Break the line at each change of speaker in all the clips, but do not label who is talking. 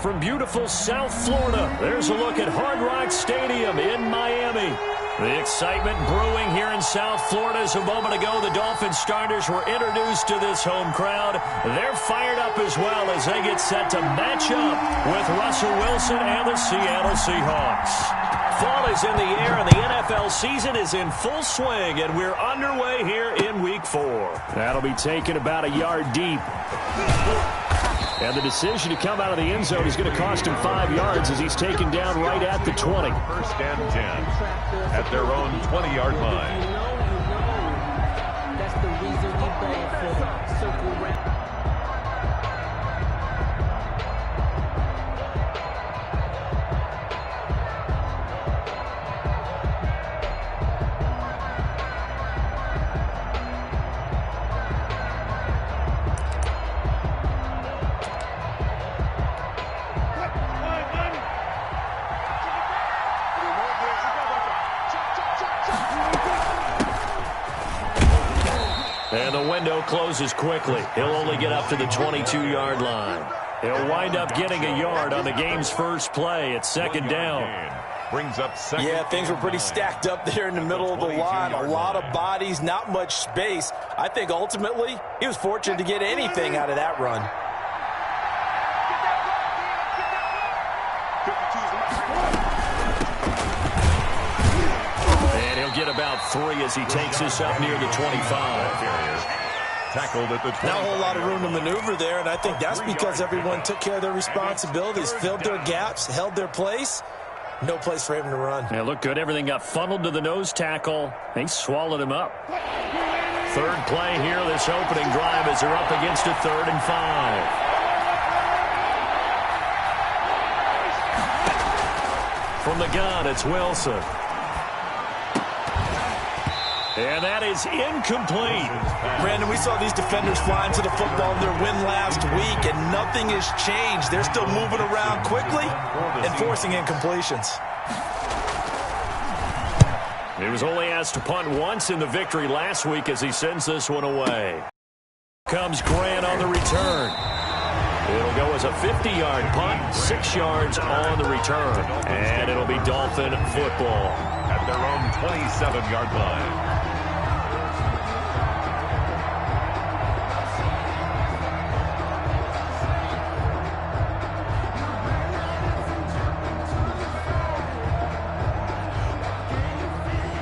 from beautiful South Florida, there's a look at Hard Rock Stadium in Miami. The excitement brewing here in South Florida as a moment ago the Dolphins starters were introduced to this home crowd. They're fired up as well as they get set to match up with Russell Wilson and the Seattle Seahawks. Fall is in the air and the NFL season is in full swing, and we're underway here in Week 4. That'll be taken about a yard deep. And the decision to come out of the end zone is going to cost him 5 yards as he's taken down right at the 20.
First and 10 at their own 20-yard line.
That's the reason we ball for circle round.
And the window closes quickly. He'll only get up to the 22-yard line. He'll wind up getting a yard on the game's first play. It's second down.
Brings up second.
Yeah, things were pretty stacked up there in the middle of the line. A lot of bodies, not much space. I think ultimately he was fortunate to get anything out of that run.
And he'll get about 3 as he takes this up near the 25.
Tackled at the 20.
Not a whole lot of room to maneuver there, and I think that's because everyone took care of their responsibilities, filled their gaps, held their place. No place for him to run.
Yeah, looked good. Everything got funneled to the nose tackle. They swallowed him up. Third play here, this opening drive as they're up against a 3rd and 5. From the gun, it's Wilson. And that is incomplete.
Brandon, we saw these defenders flying to the football in their win last week, and nothing has changed. They're still moving around quickly and forcing incompletions.
He was only asked to punt once in the victory last week as he sends this one away. Comes Grant on the return. It'll go as a 50-yard punt, 6 yards on the return. And it'll be Dolphin football.
At their own 27-yard line.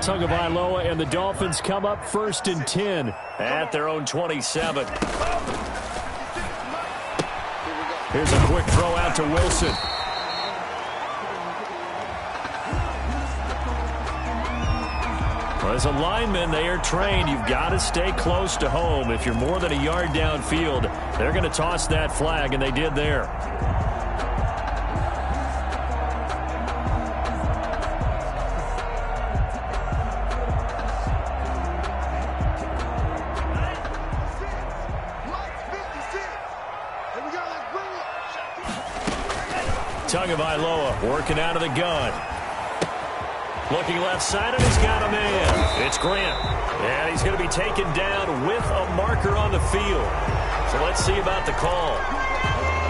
Tagovailoa and the Dolphins come up 1st and 10 at their own 27. Here's a quick throw out to Wilson. Well, as a lineman, they are trained. You've got to stay close to home. If you're more than a yard downfield, they're going to toss that flag, and they did there. Tagovailoa working out of the gun. Looking left side, and he's got a man. It's Grant. And he's going to be taken down with a marker on the field. So let's see about the call.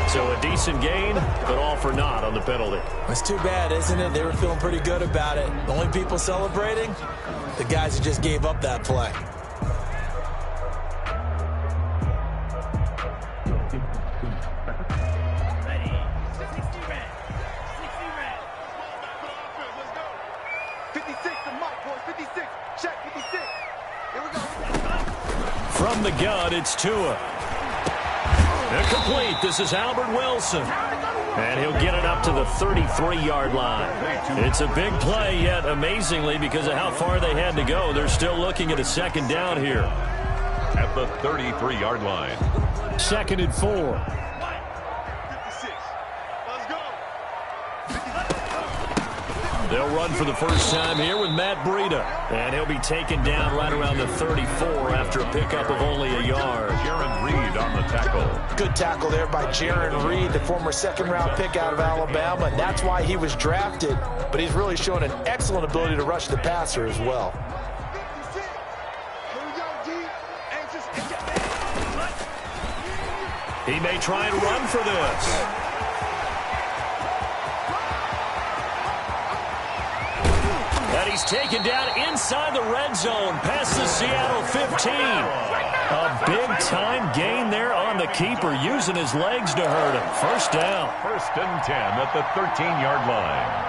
So a decent gain, but all for naught on the penalty.
It's too bad, isn't it? They were feeling pretty good about it. The only people celebrating, the guys who just gave up that play.
From the gun, it's Tua. Incomplete. This is Albert Wilson. And he'll get it up to the 33-yard line. It's a big play, yet amazingly, because of how far they had to go, they're still looking at a second down here.
At the 33-yard line.
2nd and 4. They'll run for the first time here with Matt Breida. And he'll be taken down right around the 34 after a pickup of only a yard.
Jaron Reed on the tackle.
Good tackle there by Jaron Reed, the former second-round pick out of Alabama. And that's why he was drafted. But he's really shown an excellent ability to rush the passer as well.
He may try and run for this. And he's taken down inside the red zone past the Seattle 15. A big-time gain there on the keeper, using his legs to hurt him. First down.
1st and 10 at the 13-yard line.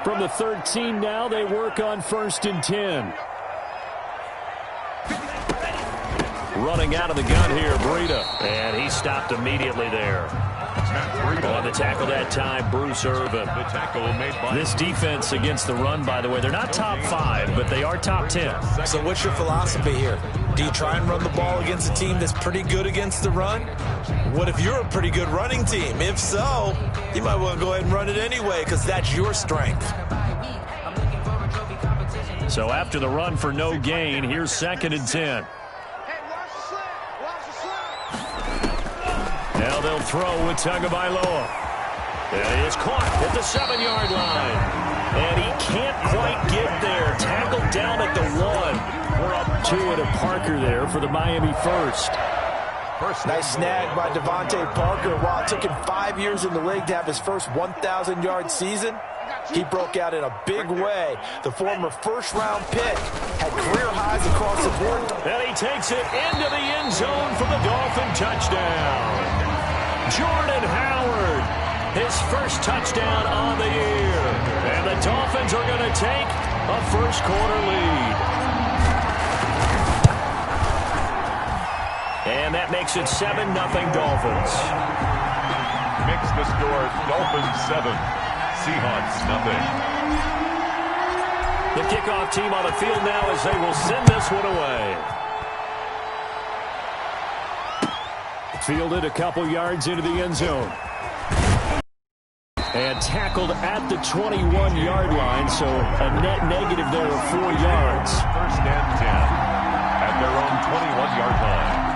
From the 13 now, they work on 1st and 10. Running out of the gun here, Breida. And he stopped immediately there. On the tackle that time, Bruce Irvin.
The tackle made by
this defense against the run, by the way, they're not top 5, but they are top 10.
So what's your philosophy here? Do you try and run the ball against a team that's pretty good against the run? What if you're a pretty good running team? If so, you might want to go ahead and run it anyway, because that's your strength.
So after the run for no gain, here's 2nd and 10. Now they'll throw with Tagovailoa. And he is caught at the 7-yard line. And he can't quite get there. Tackled down at the 1. We're up 2 at a Parker there for the Miami first.
Nice snag by Devontae Parker. While it took him 5 years in the league to have his first 1,000-yard season, he broke out in a big way. The former first-round pick had career highs across the board.
And he takes it into the end zone for the Dolphin touchdown. Jordan Howard, his first touchdown on the year. And the Dolphins are going to take a first-quarter lead. And that makes it 7-0 Dolphins.
Makes the score Dolphins 7, Seahawks 0.
The kickoff team on the field now as they will send this one away. Fielded a couple yards into the end zone. And tackled at the 21-yard line, so a net negative there of 4 yards.
1st and 10 at their own 21-yard line.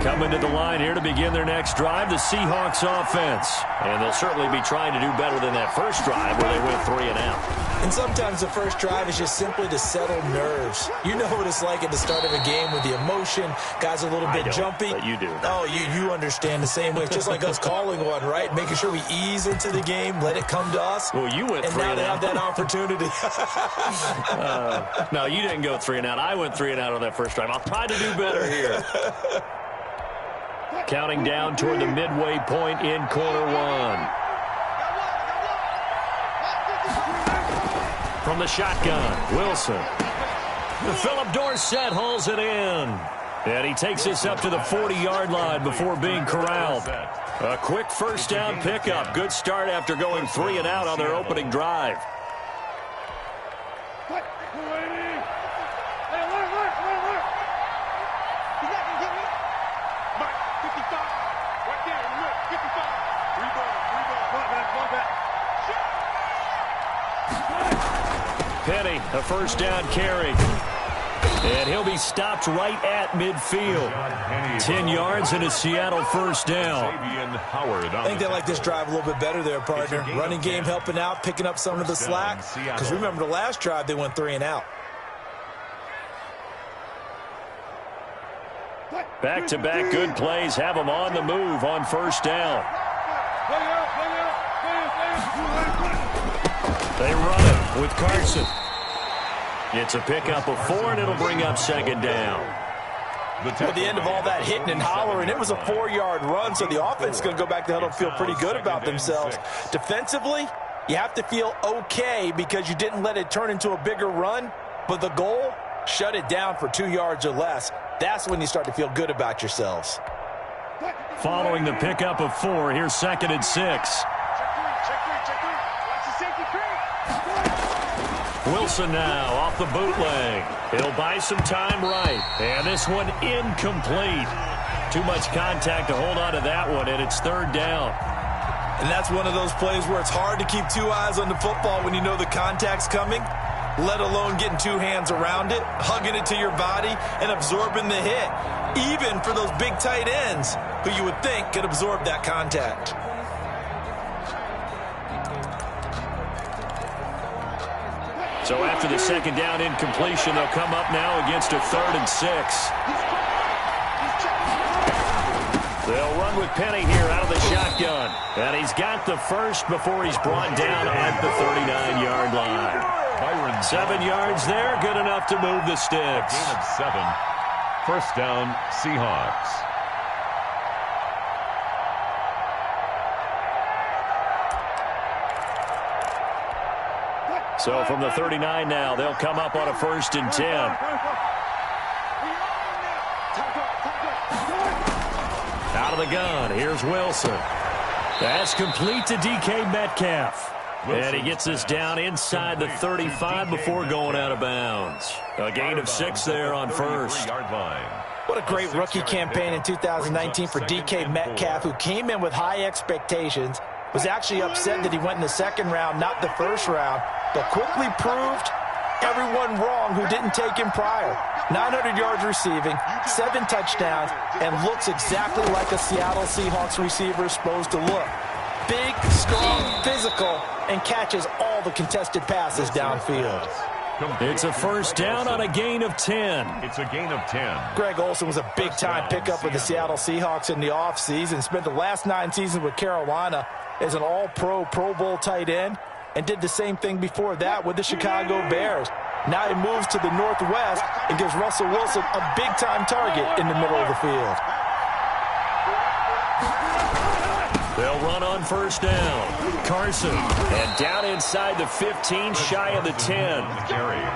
Coming to the line here to begin their next drive, the Seahawks offense. And they'll certainly be trying to do better than that first drive where they went 3 and out.
And sometimes the first drive is just simply to settle nerves. You know what it's like at the start of a game with the emotion. Guys are a little bit jumpy.
But you do.
Oh, you understand the same way. It's just like us calling one, right? Making sure we ease into the game, let it come to us.
Well, you went 3 and out.
And now they have that opportunity.
No, you didn't go 3 and out. I went 3 and out on that first drive. I'll try to do better here. Counting down toward the midway point in quarter 1. From the shotgun, Wilson. Philip Dorsett hauls it in. And he takes this up to the 40-yard line before being corralled. A quick first down pickup. Good start after going 3 and out on their opening drive. Penny, a first down carry. And he'll be stopped right at midfield. 10 yards and a Seattle first down.
I think they like this drive a little bit better there, partner. Running game helping out, picking up some of the slack. Because remember, the last drive they went 3 and out.
Back-to-back good plays have them on the move on first down. They run it with Carson. It's a pickup of 4, and it'll bring up 2nd down.
At the end of all that hitting and hollering, it was a 4-yard run, so the offense is going to go back to huddle and feel pretty good about themselves. Defensively, you have to feel okay because you didn't let it turn into a bigger run, but the goal, shut it down for 2 yards or less. That's when you start to feel good about yourselves.
Following the pickup of 4, here's 2nd and 6. Wilson now off the bootleg. He'll buy some time right. And this one incomplete. Too much contact to hold on to that one, and it's 3rd down.
And that's one of those plays where it's hard to keep 2 eyes on the football when you know the contact's coming, let alone getting 2 hands around it, hugging it to your body, and absorbing the hit. Even for those big tight ends who you would think could absorb that contact.
So after the second down incompletion, they'll come up now against a 3rd and 6. They'll run with Penny here out of the shotgun. And he's got the first before he's brought down at the 39-yard line. 7 yards there, good enough to move the sticks.
Gain of 7. First down, Seahawks.
So from the 39 now, they'll come up on a 1st and 10. Out of the gun, here's Wilson. That's complete to DK Metcalf. And he gets us down inside the 35 before going out of bounds. A gain of 6 there on 1st.
What a great rookie campaign in 2019 for DK Metcalf, who came in with high expectations, was actually upset that he went in the 2nd round, not the 1st round, but quickly proved everyone wrong who didn't take him prior. 900 yards receiving, 7 touchdowns, and looks exactly like a Seattle Seahawks receiver is supposed to look. Big, strong, physical, and catches all the contested passes downfield.
It's a 1st down on a gain of 10.
It's a gain of 10.
Greg Olsen was a big-time pickup for the Seattle Seahawks in the offseason. Spent the last 9 seasons with Carolina as an all-pro, Pro Bowl tight end, and did the same thing before that with the Chicago Bears. Now he moves to the Northwest and gives Russell Wilson a big-time target in the middle of the field.
They'll run on 1st down. Carson. And down inside the 15, shy of the 10.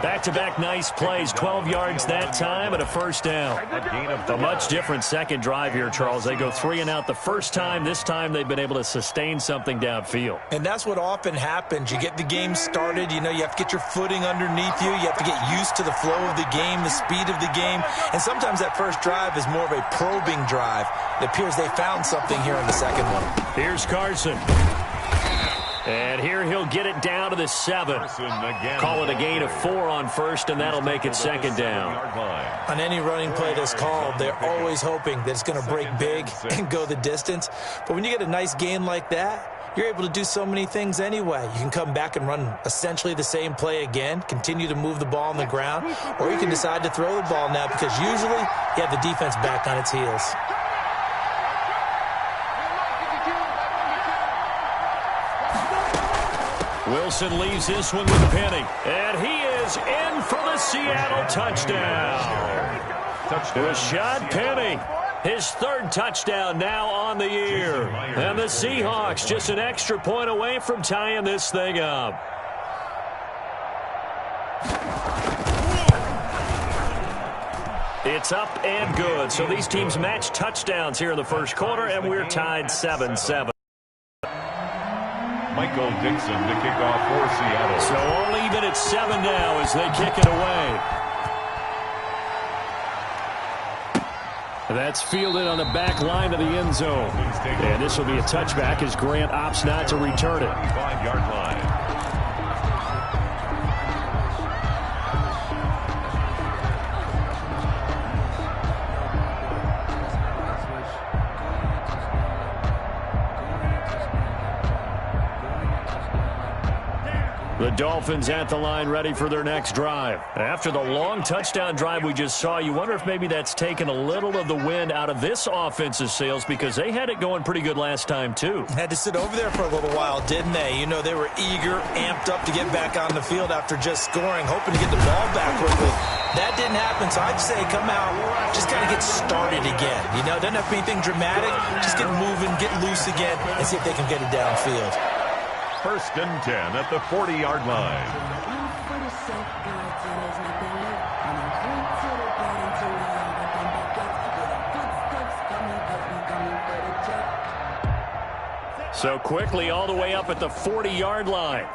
Back-to-back nice plays. 12 yards that time and a 1st down. A much different second drive here, Charles. They go 3 and out the first time. This time they've been able to sustain something downfield.
And that's what often happens. You get the game started. You know, you have to get your footing underneath you. You have to get used to the flow of the game, the speed of the game. And sometimes that first drive is more of a probing drive. It appears they found something here in the second one.
Here's Carson. And here he'll get it down to the 7. Call it a gain of 4 on 1st, and that'll make it 2nd down.
On any running play that's called, they're always hoping that it's going to break big and go the distance. But when you get a nice gain like that, you're able to do so many things anyway. You can come back and run essentially the same play again, continue to move the ball on the ground, or you can decide to throw the ball now because usually you have the defense back on its heels.
Wilson leaves this one with Penny. And he is in for the Seattle touchdown. Rashad Penny, his 3rd touchdown now on the year. And the Seahawks just an extra point away from tying this thing up. It's up and good. So these teams match touchdowns here in the 1st quarter, and we're tied 7-7.
Michael Dixon to kick off for Seattle.
So all even at 7 now as they kick it away. That's fielded on the back line of the end zone. And this will be a touchback as Grant opts not to return it.
5-yard line.
The Dolphins at the line ready for their next drive. After the long touchdown drive we just saw, you wonder if maybe that's taken a little of the wind out of this offense's sails because they had it going pretty good last time too.
Had to sit over there for a little while, didn't they? You know, they were eager, amped up to get back on the field after just scoring, hoping to get the ball back quickly. That didn't happen, so I'd say come out, just got to get started again. You know, doesn't have to be anything dramatic. Just get moving, get loose again, and see if they can get it downfield.
1st and 10 at the 40-yard line.
So quickly all the way up at the 40-yard line.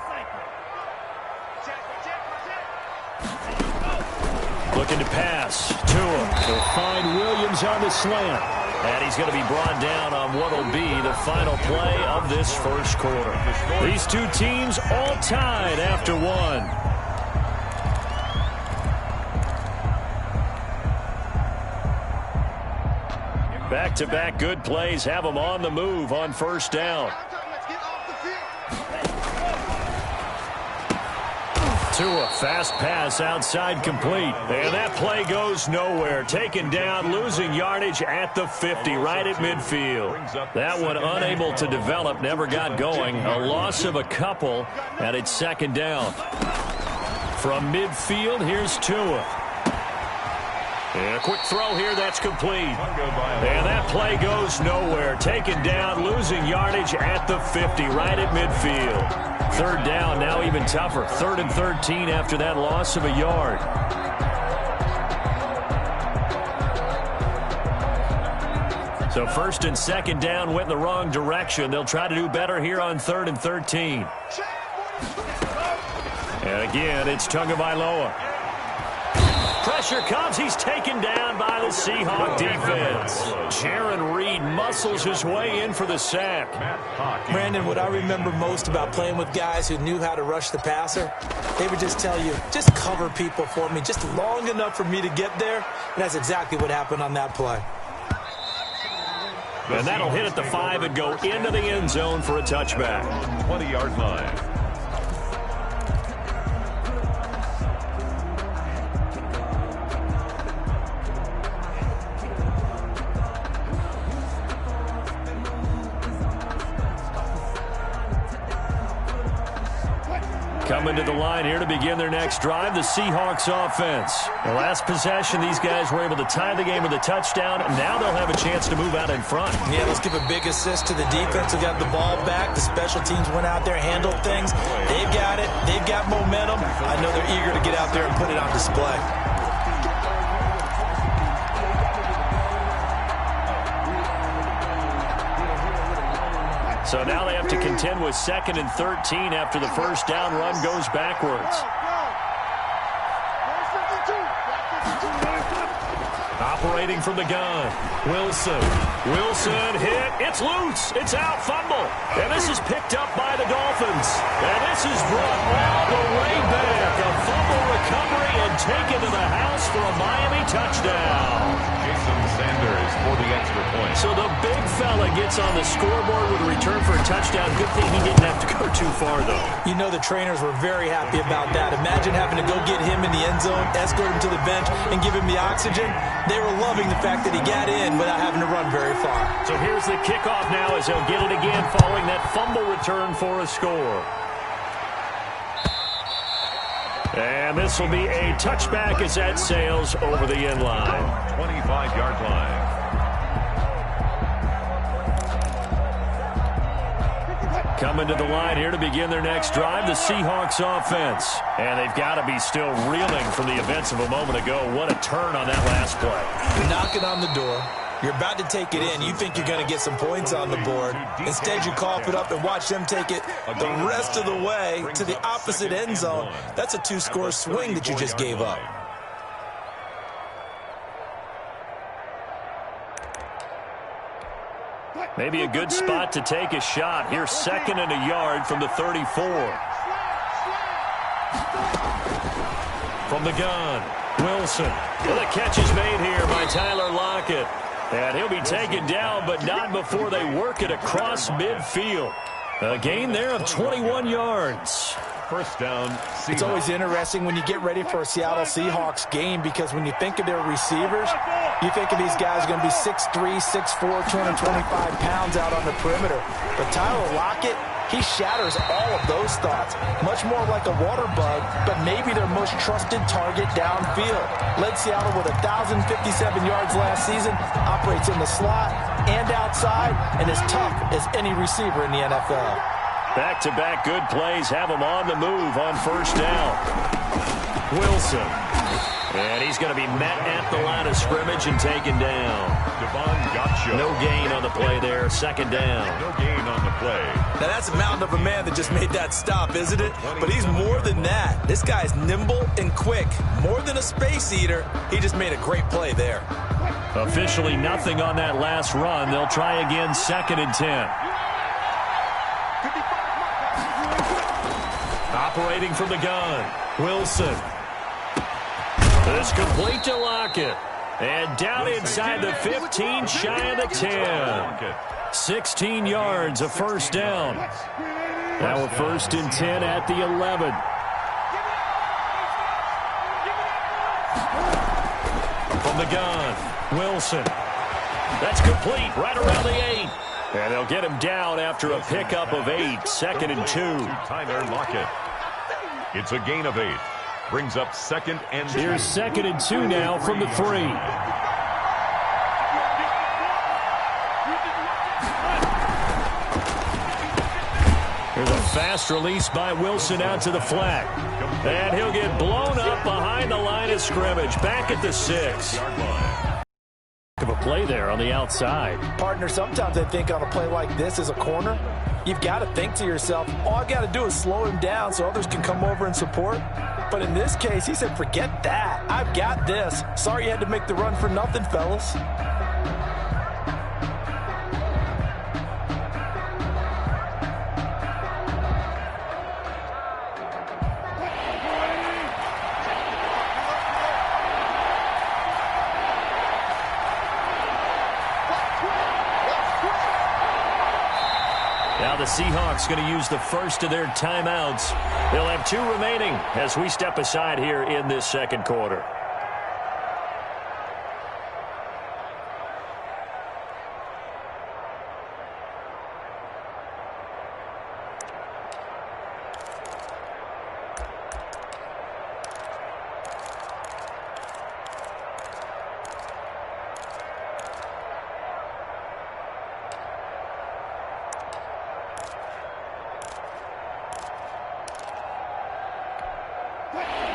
Looking to pass. Tua. He'll find Williams on the slant. And he's going to be brought down on what will be the final play of this 1st quarter. These two teams all tied after 1. Back-to-back good plays have them on the move on 1st down. Tua, fast pass outside complete. And that play goes nowhere. Taken down, losing yardage at the 50, right at midfield. That one unable to develop, never got going. A loss of a couple, and it's second down. From midfield, here's Tua. And a quick throw here, that's complete. And that play goes nowhere. Taken down, losing yardage at the 50, right at midfield. Third down, now even tougher. 3rd and 13 after that loss of a yard. So 1st and 2nd down went in the wrong direction. They'll try to do better here on 3rd and 13. And again, it's Tagovailoa. Pressure comes. He's taken down by the Seahawks defense. Jaron Reed muscles his way in for the sack.
Brandon, what I remember most about playing with guys who knew how to rush the passer, they would just tell you, just cover people for me, just long enough for me to get there. And that's exactly what happened on that play.
And that'll hit at the 5 and go into the end zone for a touchback.
20-yard line.
Coming to the line here to begin their next drive, the Seahawks offense. The last possession, these guys were able to tie the game with a touchdown. Now they'll have a chance to move out in front.
Yeah, let's give a big assist to the defense who got the ball back. The special teams went out there, handled things. They've got it. They've got momentum. I know they're eager to get out there and put it on display.
So now they have to contend with 2nd and 13 after the first down run goes backwards. Operating from the gun, Wilson. Wilson hit. It's loose. It's out. Fumble. And this is picked up by the Dolphins. And this is brought all the way back. A fumble recovery and taken to the house for a Miami touchdown.
Jason Sanders for the extra point.
So the big fella gets on the scoreboard with a return for a touchdown. Good thing he didn't have to go too far, though.
You know the trainers were very happy about that. Imagine having to go get him in the end zone, escort him to the bench, and give him the oxygen. They were loving the fact that he got in without having to run very far.
So here's the kickoff now as he'll get it again following that fumble return for a score. And this will be a touchback as that sails over the end line.
25-yard line.
Coming to the line here to begin their next drive, the Seahawks offense. And they've got to be still reeling from the events of a moment ago. What a turn on that last play.
Knocking on the door. You're about to take it in. You think you're going to get some points on the board. Instead, you cough it up and watch them take it the rest of the way to the opposite end zone. That's a 2-score swing that you just gave up.
Maybe a good spot to take a shot. Here's 2nd and a yard from the 34. From the gun, Wilson. Well, the catch is made here by Tyler Lockett. And he'll be taken down, but not before they work it across midfield. A gain there of 21 yards.
First down, Seahawks.
It's always interesting when you get ready for a Seattle Seahawks game because when you think of their receivers, you think of these guys going to be 6'3", 6'4", 225 pounds out on the perimeter. But Tyler Lockett, he shatters all of those thoughts. Much more like a water bug, but maybe their most trusted target downfield. Led Seattle with 1,057 yards last season, operates in the slot and outside, and is tough as any receiver in the NFL.
Back-to-back good plays have him on the move on first down. Wilson. And he's going to be met at the line of scrimmage and taken down. No gain on the play there. 2nd down.
No gain on the play.
Now that's a mountain of a man that just made that stop, isn't it? But he's more than that. This guy's nimble and quick. More than a space eater. He just made a great play there.
Officially nothing on that last run. They'll try again 2nd and 10. Operating from the gun, Wilson. This complete to Lockett. And down inside the 15, shy of the 10. 16 yards, a first down. Now we're 1st and 10 at the 11. From the gun, Wilson. That's complete right around the 8. And they'll get him down after a pickup of 8. 2nd and 2.
Tyler Lockett. It's a gain of 8. Brings up 2nd and 2.
Here's 2nd and 2 now from the 3. Here's a fast release by Wilson out to the flat. And he'll get blown up behind the line of scrimmage. Back at the 6. Of a play there on the outside.
Partner, sometimes I think on a play like this as a corner, you've got to think to yourself, all I've got to do is slow him down so others can come over and support. But in this case, he said, forget that. I've got this. Sorry you had to make the run for nothing, fellas.
Now the Seahawks going to use the first of their timeouts. They'll have 2 remaining as we step aside here in this 2nd quarter.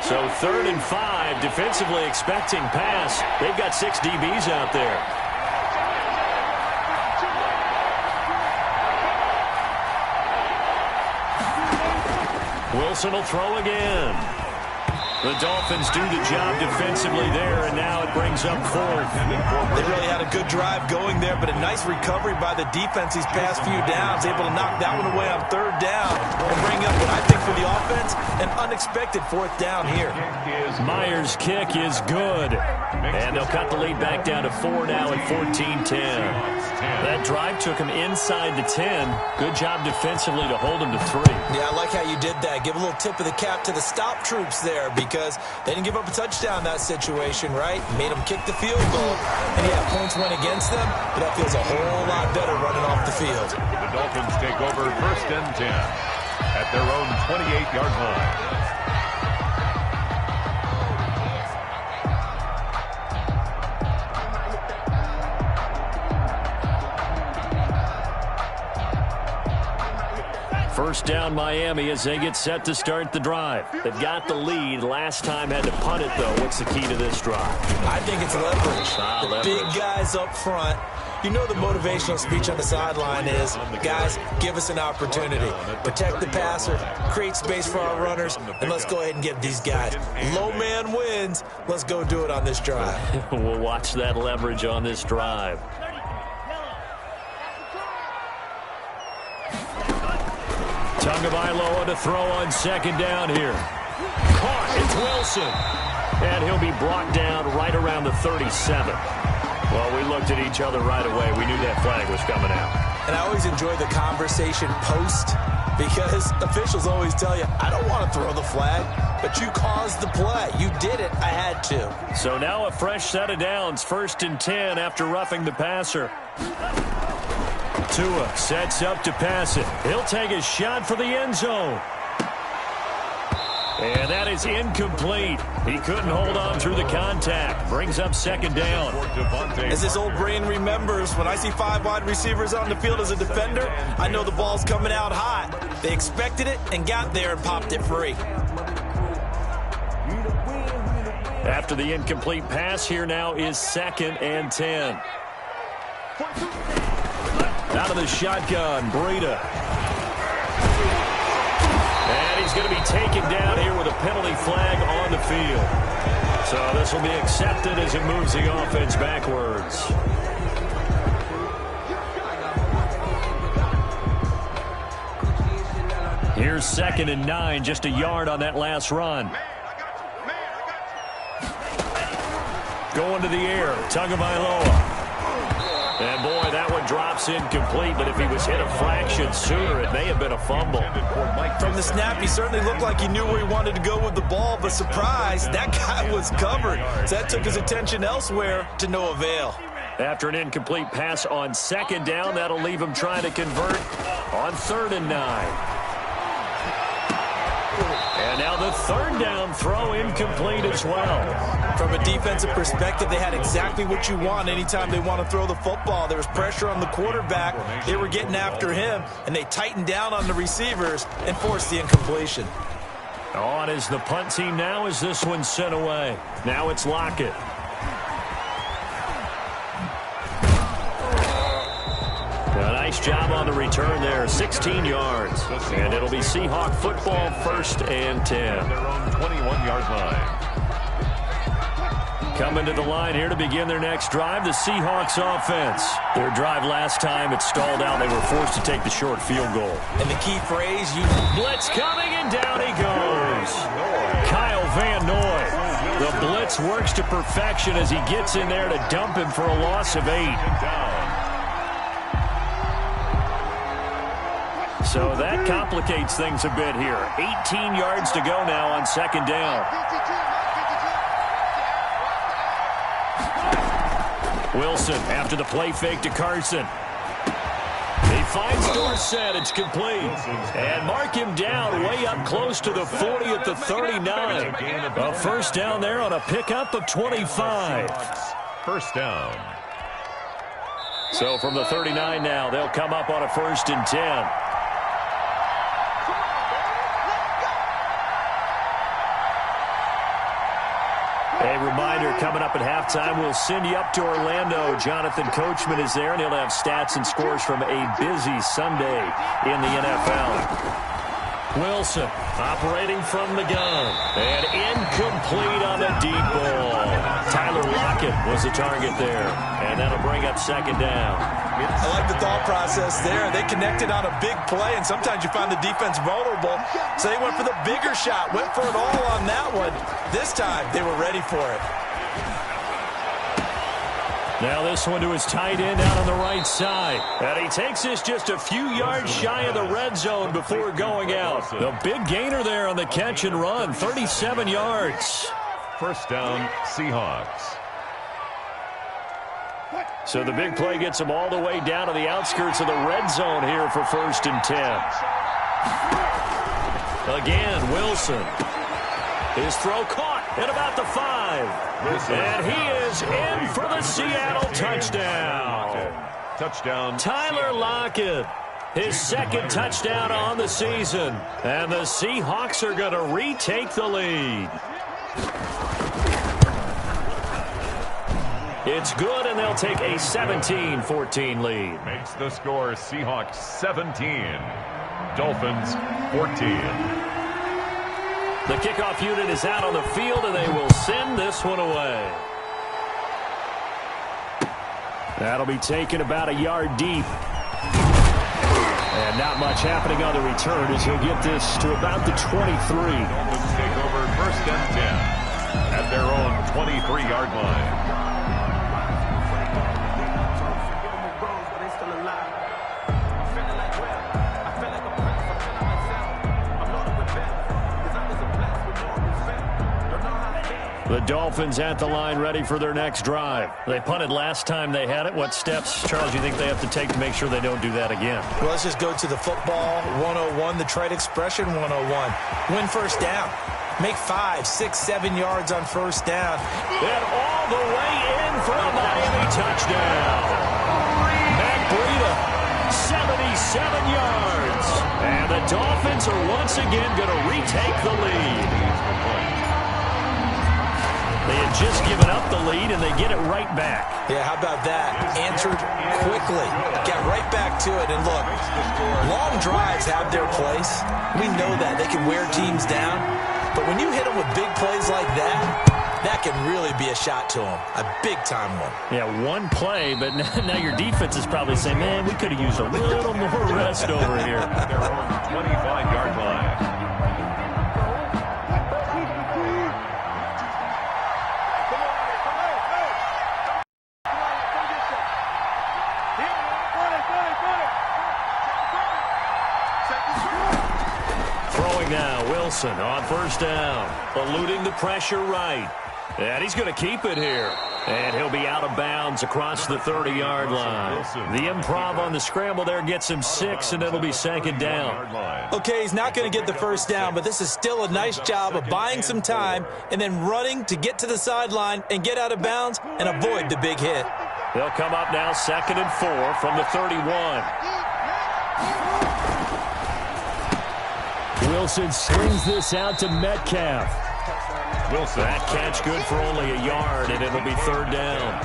So 3rd and 5, defensively expecting pass. They've got 6 DBs out there. Wilson will throw again. The Dolphins do the job defensively there, and now it brings up 4th.
They really had a good drive going there, but a nice recovery by the defense these past few downs, able to knock that one away on 3rd down and bring up what I think for the offense, an unexpected 4th down here.
Myers' kick is good, and they'll cut the lead back down to 4 now at 14-10. That drive took him inside the 10. Good job defensively to hold him to 3.
Yeah, I like how you did that. Give a little tip of the cap to the stop troops there because they didn't give up a touchdown in that situation, right? Made them kick the field goal. And yeah, points went against them, but that feels a whole lot better running off the field.
The Dolphins take over 1st and 10 at their own 28-yard line.
First down Miami as they get set to start the drive. They've got the lead. Last time had to punt it, though. What's the key to this drive?
I think it's leverage. The big guys up front. You know the motivational speech on the sideline is, guys, give us an opportunity. Protect the passer, create space for our runners, and let's go ahead and get these guys. Low man wins. Let's go do it on this drive.
We'll watch that leverage on this drive. Tagovailoa to throw on 2nd down here. Caught. It's Wilson. And he'll be brought down right around the 37. Well, we looked at each other right away. We knew that flag was coming out.
And I always enjoy the conversation post because officials always tell you, I don't want to throw the flag, but you caused the play. You did it. I had to.
So now a fresh set of downs. 1st and 10 after roughing the passer. Tua sets up to pass it. He'll take a shot for the end zone. And that is incomplete. He couldn't hold on through the contact. Brings up 2nd down.
As this old brain remembers, when I see 5 wide receivers on the field as a defender, I know the ball's coming out hot. They expected it and got there and popped it free.
After the incomplete pass, here now is 2nd and 10. Out of the shotgun, Breida. And he's going to be taken down here with a penalty flag on the field. So this will be accepted as it moves the offense backwards. Here's 2nd and 9, just a yard on that last run. Going to the air, Tagovailoa. And boy, that one one drops incomplete, but if he was hit a fraction sooner, it may have been a fumble.
From the snap, he certainly looked like he knew where he wanted to go with the ball, but surprise, that guy was covered. So that took his attention elsewhere to no avail.
After an incomplete pass on second down, that'll leave him trying to convert on 3rd and 9. And now the 3rd down throw incomplete as well.
From a defensive perspective, they had exactly what you want anytime they want to throw the football. There was pressure on the quarterback. They were getting after him, and they tightened down on the receivers and forced the incompletion.
On is the punt team now as this one's sent away. Now it's Lockett. A nice job on the return there, 16 yards. And it'll be Seahawk football, 1st and 10.
Their own 21-yard line.
Coming to the line here to begin their next drive, the Seahawks offense. Their drive last time, it stalled out. They were forced to take the short field goal.
And the key phrase,
blitz coming, and down he goes. Kyle Van Noy. The blitz works to perfection as he gets in there to dump him for a loss of 8. So that complicates things a bit here. 18 yards to go now on 2nd down. Wilson after the play fake to Carson. He finds Dorsett. It's complete. And mark him down way up close to the 40 at the 39. A 1st down there on a pickup of 25.
1st down.
So from the 39 now, they'll come up on a 1st and 10. A reminder, coming up at halftime, we'll send you up to Orlando. Jonathan Coachman is there, and he'll have stats and scores from a busy Sunday in the NFL. Wilson operating from the gun. And incomplete on the deep ball. Tyler Lockett was the target there. And that'll bring up 2nd down.
I like the thought process there. They connected on a big play, and sometimes you find the defense vulnerable. So they went for the bigger shot, went for it all on that one. This time, they were ready for it.
Now this one to his tight end out on the right side. And he takes this just a few yards shy of the red zone before going out. The big gainer there on the catch and run, 37 yards.
1st down, Seahawks.
So the big play gets him all the way down to the outskirts of the red zone here for 1st and 10. Again, Wilson. His throw caught at about the 5. And he is in for the Seattle touchdown.
Touchdown.
Tyler Lockett. His 2nd touchdown on the season. And the Seahawks are going to retake the lead. It's good, and they'll take a 17-14 lead.
Makes the score Seahawks 17. Dolphins 14.
The kickoff unit is out on the field, and they will send this one away. That'll be taken about a yard deep. And not much happening on the return as he'll get this to about the 23.
Dolphins take over 1st and 10 at their own 23-yard line.
The Dolphins at the line ready for their next drive. They punted last time they had it. What steps, Charles, do you think they have to take to make sure they don't do that again?
Well, let's just go to the football 101, the trade expression 101. Win 1st down. Make 5, 6, 7 yards on 1st down.
And all the way in for a Miami touchdown. Matt Breida, 77 yards. And the Dolphins are once again going to retake the lead. They had just given up the lead, and they get it right back.
Yeah, how about that? Answered quickly. Got right back to it. And look, long drives have their place. We know that. They can wear teams down. But when you hit them with big plays like that, that can really be a shot to them. A big-time one.
Yeah, one play, but now your defense is probably saying, man, we could have used a little more rest over here.
Their own 25-yard line.
Wilson on first down, eluding the pressure right. And he's going to keep it here. And he'll be out of bounds across the 30-yard line. The improv on the scramble there gets him 6, and it'll be second down.
Okay, he's not going to get the first down, but this is still a nice job of buying some time and then running to get to the sideline and get out of bounds and avoid the big hit.
They'll come up now 2nd and 4 from the 31. Wilson slings this out to Metcalf. Wilson. That catch good for only a yard, and it'll be 3rd down.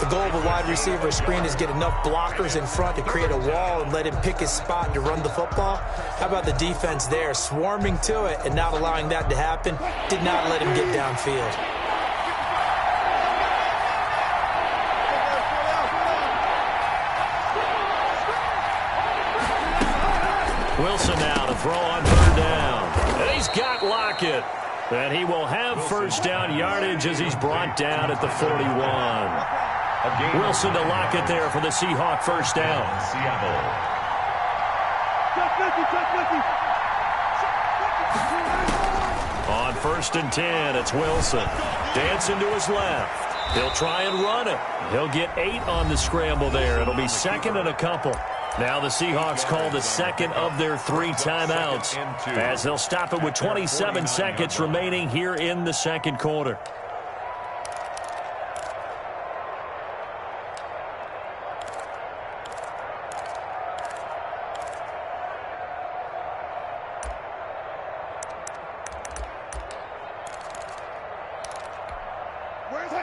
The goal of a wide receiver screen is get enough blockers in front to create a wall and let him pick his spot to run the football. How about the defense there, swarming to it and not allowing that to happen? Did not let him get downfield.
Wilson now to throw on 3rd down. And he's got Lockett. And he will have first down yardage as he's brought down at the 41. Wilson to Lockett there for the Seahawk first down. On 1st and 10, it's Wilson. Dancing to his left. He'll try and run it. He'll get 8 on the scramble there. It'll be 2nd and a couple. Now the Seahawks call the 2nd of their 3 timeouts as they'll stop it with 27 seconds remaining here in the 2nd quarter.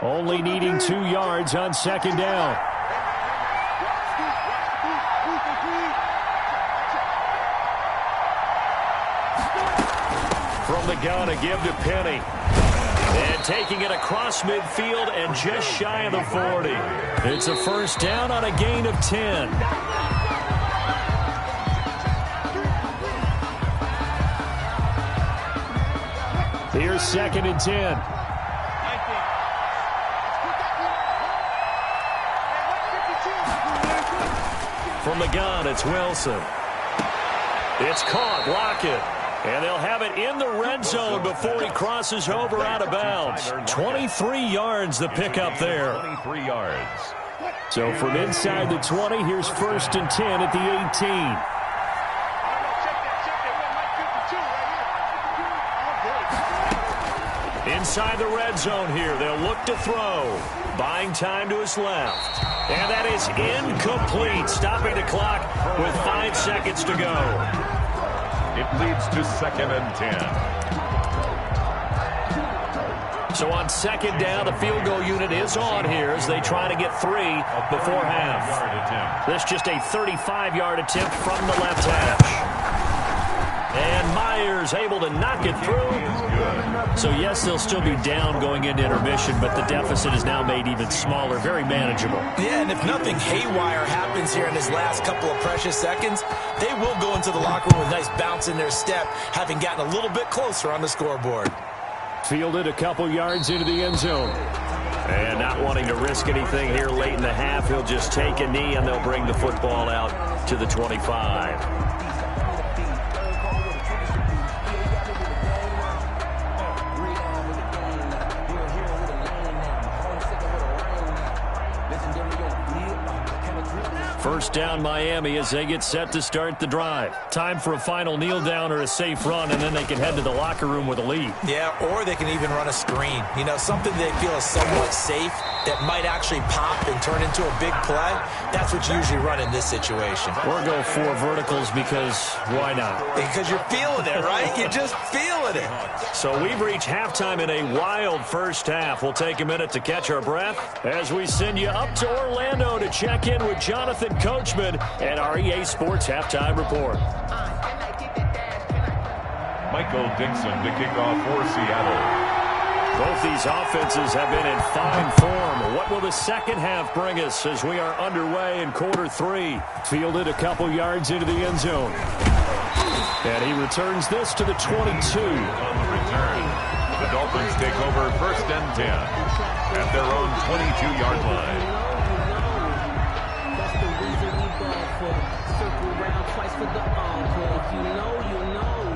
Only needing 2 yards on 2nd down. From the gun, a give to Penny. And taking it across midfield and just shy of the 40. It's a first down on a gain of 10. Here's 2nd and 10. From the gun, it's Wilson. It's caught, Lockett. And they'll have it in the red zone before he crosses over out of bounds. 23 yards the pickup there.
23 yards.
So from inside the 20, here's 1st and 10 at the 18. Inside the red zone here, they'll look to throw. Buying time to his left. And that is incomplete. Stopping the clock with 5 seconds to go.
It leads to 2nd and 10.
So on 2nd down, the field goal unit is on here as they try to get 3 before half. This just a 35-yard attempt from the left hash. And Myers able to knock it through. So, yes, they'll still be down going into intermission, but the deficit is now made even smaller, very manageable.
Yeah, and if nothing haywire happens here in his last couple of precious seconds, they will go into the locker room with a nice bounce in their step, having gotten a little bit closer on the scoreboard.
Fielded a couple yards into the end zone. And not wanting to risk anything here late in the half, he'll just take a knee, and they'll bring the football out to the 25. First down Miami as they get set to start the drive. Time for a final kneel down or a safe run, and then they can head to the locker room with a lead.
Yeah, or they can even run a screen. You know, something they feel is somewhat safe that might actually pop and turn into a big play. That's what you usually run in this situation.
Or go 4 verticals because why not?
Because you're feeling it, right? You're just feeling it.
So we've reached halftime in a wild first half. We'll take a minute to catch our breath as we send you up to Orlando to check in with Jonathan Coachman and our EA Sports Halftime Report.
Michael Dixon to kick off for Seattle.
Both these offenses have been in fine form. What will the second half bring us as we are underway in quarter 3? Fielded a couple yards into the end zone. And he returns this to the 22.
On the return, the Dolphins take over 1st and 10 at their own 22-yard line.
That's the reason we ball for. Circle round twice for the encore. If you know, you know.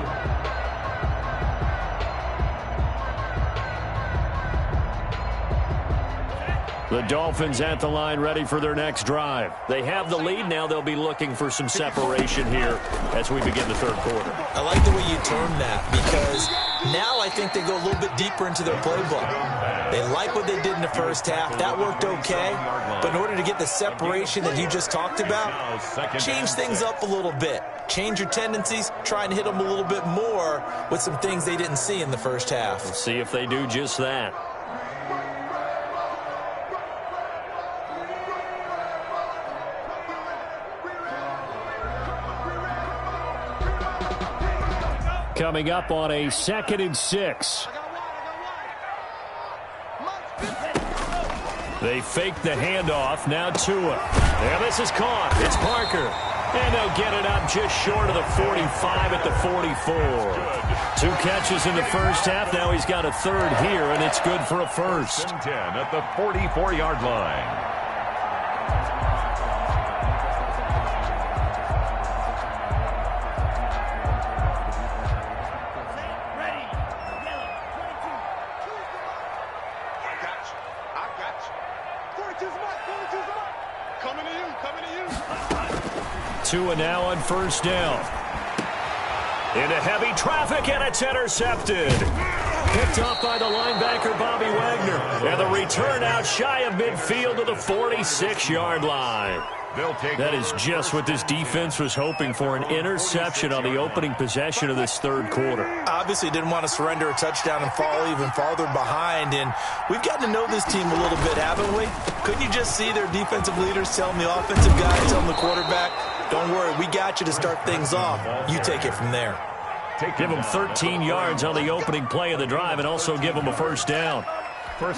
The Dolphins at the line ready for their next drive. They have the lead. Now they'll be looking for some separation here as we begin the third quarter.
I like the way you term that because now I think they go a little bit deeper into their playbook. They like what they did in the first half. That worked okay. But in order to get the separation that you just talked about, change things up a little bit. Change your tendencies. Try and hit them a little bit more with some things they didn't see in the first half.
We'll see if they do just that. Coming up on a 2nd and 6. They fake the handoff. Now Tua. And this is caught. It's Parker. And they'll get it up just short of the 45 at the 44. 2 catches in the first half. Now he's got a third here, and it's good for a first.
10 at the 44-yard line.
Tua now on first down. Into heavy traffic, and it's intercepted. Picked up by the linebacker, Bobby Wagner. And the return out shy of midfield to the 46-yard line. That is just what this defense was hoping for, an interception on the opening possession of this third quarter.
Obviously didn't want to surrender a touchdown and fall even farther behind, and we've gotten to know this team a little bit, haven't we? Couldn't you just see their defensive leaders telling the offensive guy, telling the quarterback, don't worry, we got you to start things off. You take it from there.
Give them 13 yards on the opening play of the drive and also give them a first down.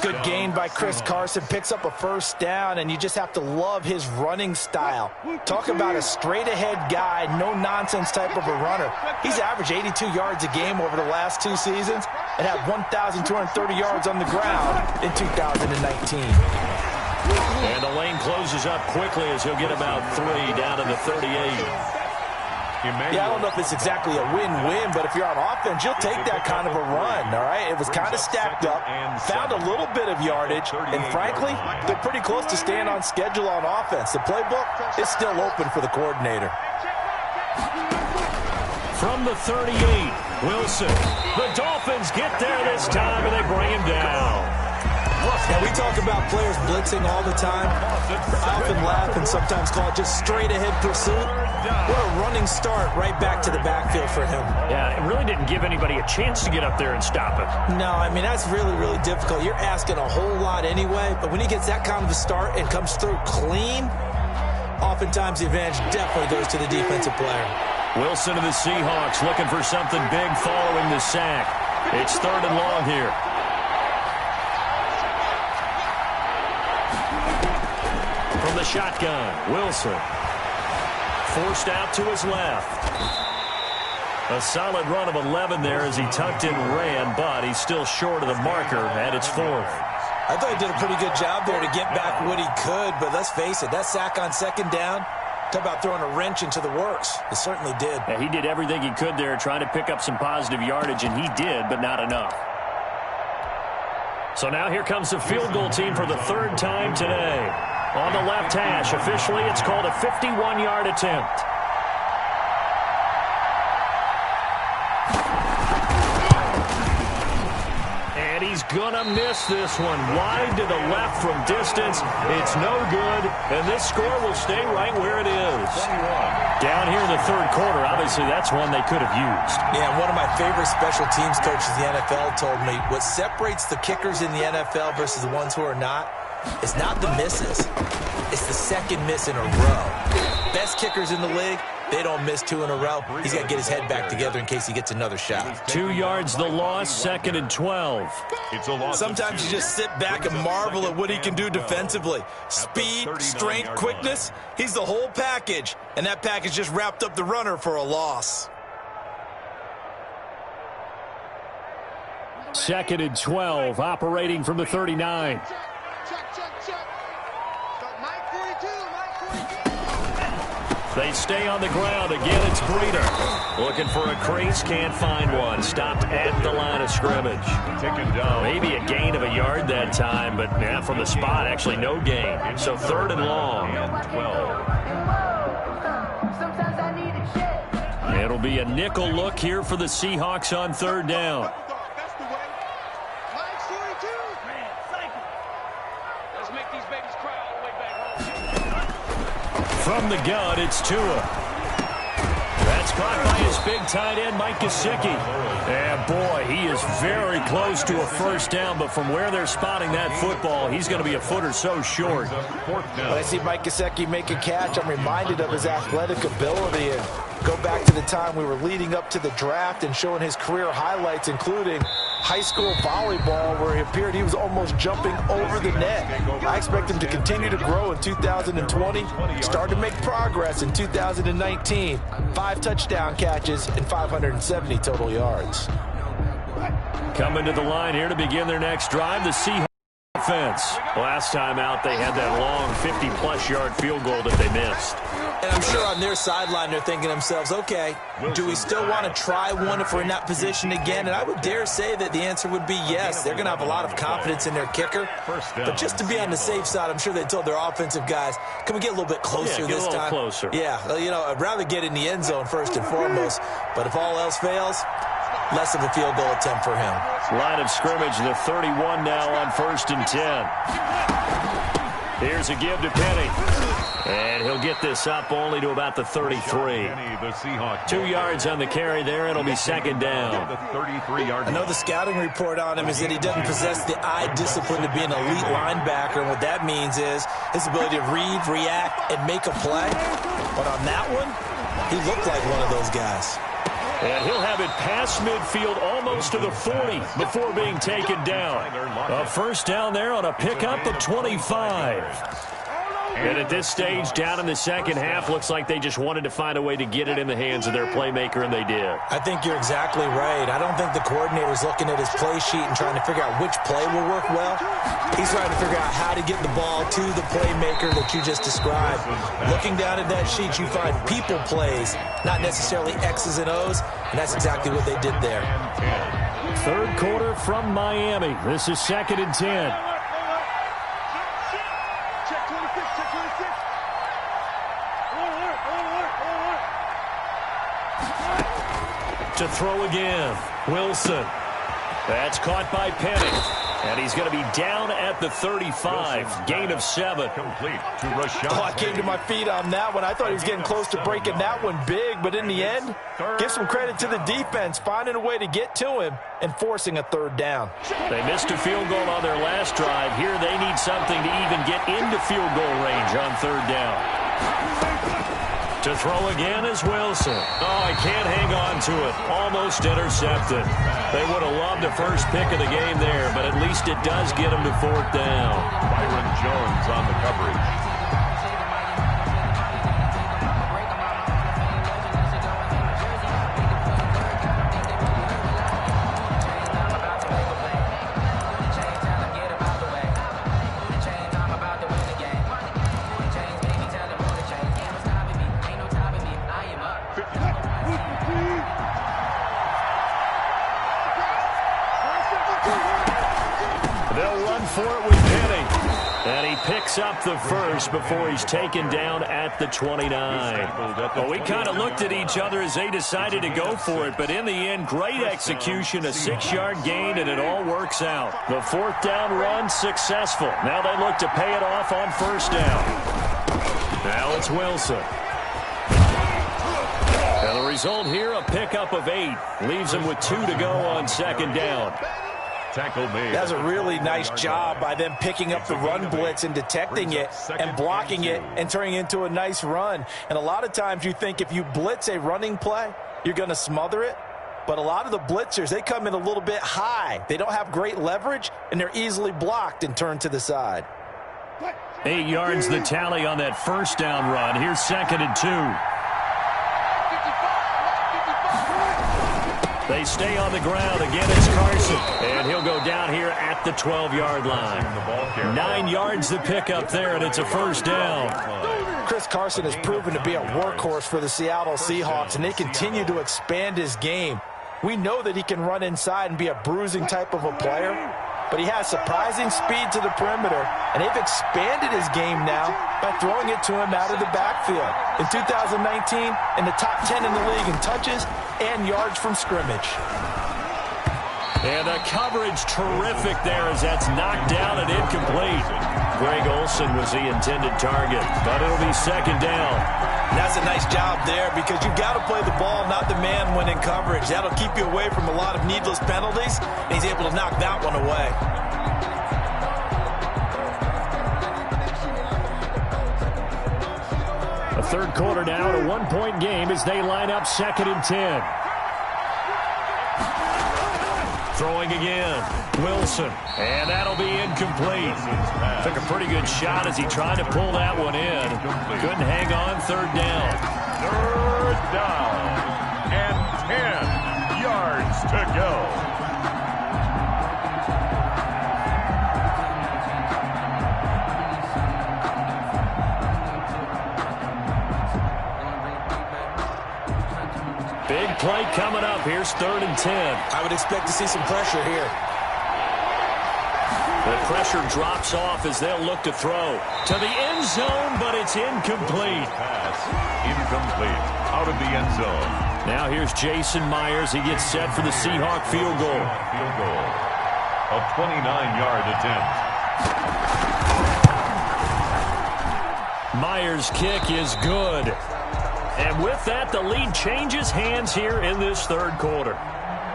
Good gain by Chris Carson, picks up a first down, and you just have to love his running style. Talk about a straight-ahead guy, no-nonsense type of a runner. He's averaged 82 yards a game over the last 2 seasons and had 1,230 yards on the ground in 2019.
And the lane closes up quickly as he'll get about 3 down to the 38.
Yeah, I don't know if it's exactly a win-win, but if you're on offense, you'll take that kind of a run, all right? It was kind of stacked up, found a little bit of yardage, and frankly, they're pretty close to staying on schedule on offense. The playbook is still open for the coordinator.
From the 38, Wilson. The Dolphins get there this time, and they bring him down.
Now, we talk about players blitzing all the time. I often laugh and sometimes call it just straight-ahead pursuit. What a running start right back to the backfield for him.
Yeah, it really didn't give anybody a chance to get up there and stop him.
No, I mean, that's really, really difficult. You're asking a whole lot anyway, but when he gets that kind of a start and comes through clean, oftentimes the advantage definitely goes to the defensive player.
Wilson of the Seahawks looking for something big following the sack. It's 3rd and long here. From the shotgun, Wilson. Forced out to his left. A solid run of 11 there as he tucked in and ran, but he's still short of the marker, and it's 4th.
I thought he did a pretty good job there to get back what he could, but let's face it, that sack on 2nd down, talk about throwing a wrench into the works. It certainly did.
Yeah, he did everything he could there trying to pick up some positive yardage, and he did, but not enough. So now here comes the field goal team for the 3rd time today. On the left hash, officially it's called a 51-yard attempt. And he's gonna miss this one. Wide to the left from distance. It's no good, and this score will stay right where it is. Down here in the 3rd quarter, obviously that's one they could have used.
Yeah, one of my favorite special teams coaches in the NFL told me what separates the kickers in the NFL versus the ones who are not, it's not the misses. It's the 2nd miss in a row. Best kickers in the league, they don't miss 2 in a row. He's got to get his head back together in case he gets another shot.
2 yards the loss, 2nd and 12.
Sometimes you just sit back and marvel at what he can do defensively. Speed, strength, quickness, he's the whole package. And that package just wrapped up the runner for a loss.
2nd and 12, operating from the 39. They stay on the ground. Again, it's Breeder. Looking for a crease, can't find one. Stopped at the line of scrimmage.
Taken down.
Maybe a gain of a yard that time, but yeah, from the spot, actually no gain. So 3rd and long.
And 12.
It'll be a nickel look here for the Seahawks on 3rd down. From the gun, it's Tua. That's caught by his big tight end, Mike Gesicki. And boy, he is very close to a 1st down, but from where they're spotting that football, he's going to be a foot or so short.
When I see Mike Gesicki make a catch, I'm reminded of his athletic ability. And go back to the time we were leading up to the draft and showing his career highlights, including high school volleyball, where he appeared he was almost jumping over the net. I expect him to continue to grow in 2020, start to make progress in 2019. 5 touchdown catches and 570 total yards.
Coming to the line here to begin their next drive, the Seahawks offense. Last time out, they had that long 50-plus yard field goal that they missed.
And I'm sure on their sideline they're thinking to themselves, okay, do we still want to try one if we're in that position again? And I would dare say that the answer would be yes. They're going to have a lot of confidence in their kicker. But just to be on the safe side, I'm sure they told their offensive guys, can we get a little bit closer this time?
Closer.
Yeah, you know, I'd rather get in the end zone first and foremost. But if all else fails, less of a field goal attempt for him.
Line of scrimmage, the 31 now on 1st and 10. Here's a give to Penny. And he'll get this up only to about the 33. 2 yards on the carry there. It'll be 2nd down.
I know the scouting report on him is that he doesn't possess the eye discipline to be an elite linebacker. And what that means is his ability to read, react, and make a play. But on that one, he looked like one of those guys.
And he'll have it past midfield almost to the 40 before being taken down. A 1st down there on a pickup of 25. And at this stage, down in the 2nd half, looks like they just wanted to find a way to get it in the hands of their playmaker, and they did.
I think you're exactly right. I don't think the coordinator's looking at his play sheet and trying to figure out which play will work well. He's trying to figure out how to get the ball to the playmaker that you just described. Looking down at that sheet, you find people plays, not necessarily X's and O's, and that's exactly what they did there.
3rd quarter from Miami. This is 2nd and 10. To throw again, Wilson. That's caught by Penny. And he's going to be down at the 35. Gain of 7.
Complete to Rashad.
Oh, I came to my feet on that one. I thought he was getting close to breaking that one big, but in the end, give some credit to the defense, finding a way to get to him and forcing a 3rd down.
They missed a field goal on their last drive. Here they need something to even get into field goal range on 3rd down. To throw again is Wilson. Oh, he can't hang on to it. Almost intercepted. They would have loved the first pick of the game there, but at least it does get them to 4th down.
Byron Jones on the coverage.
For it with Penny. And he picks up the first before he's taken down at the 29. Well, we kind of looked at each other as they decided to go for it, but in the end, great execution, a 6-yard gain, and it all works out. The 4th down run successful. Now they look to pay it off on 1st down. Now it's Wilson. And the result here, a pickup of 8. Leaves him with 2 to go on 2nd down.
Tackle made.
That's a really nice job by them picking up the run blitz and detecting it and blocking it and turning it into a nice run. And a lot of times you think if you blitz a running play, you're going to smother it. But a lot of the blitzers, they come in a little bit high. They don't have great leverage, and they're easily blocked and turned to the side.
8 yards the tally on that 1st down run. Here's 2nd and 2. They stay on the ground. Again, it's Carson. And he'll go down here at the 12-yard line. 9 yards the pickup there, and it's a 1st down.
Chris, Chris Carson has proven to be a workhorse for the Seattle Seahawks, and they continue to expand his game. We know that he can run inside and be a bruising type of a player, but he has surprising speed to the perimeter, and they've expanded his game now by throwing it to him out of the backfield. In 2019, in the top 10 in the league in touches and yards from scrimmage.
And the coverage terrific there as that's knocked down and incomplete. Greg Olsen was the intended target, but it'll be second down.
And that's a nice job there because you've got to play the ball, not the man when in coverage. That'll keep you away from a lot of needless penalties, and he's able to knock that one away.
A third quarter now, a one-point game as they line up 2nd and 10. Throwing again, Wilson, and that'll be incomplete. Took a pretty good shot as he tried to pull that one in. Couldn't hang on, third down.
Third down, and 10 yards to go.
Big play coming up. Here's 3rd and 10.
I would expect to see some pressure here.
The pressure drops off as they'll look to throw to the end zone, but it's incomplete.
Pass incomplete out of the end zone.
Now here's Jason Myers. He gets set for the Seahawk field goal.
Field goal. A 29-yard attempt.
Myers' kick is good. And with that, the lead changes hands here in this third quarter.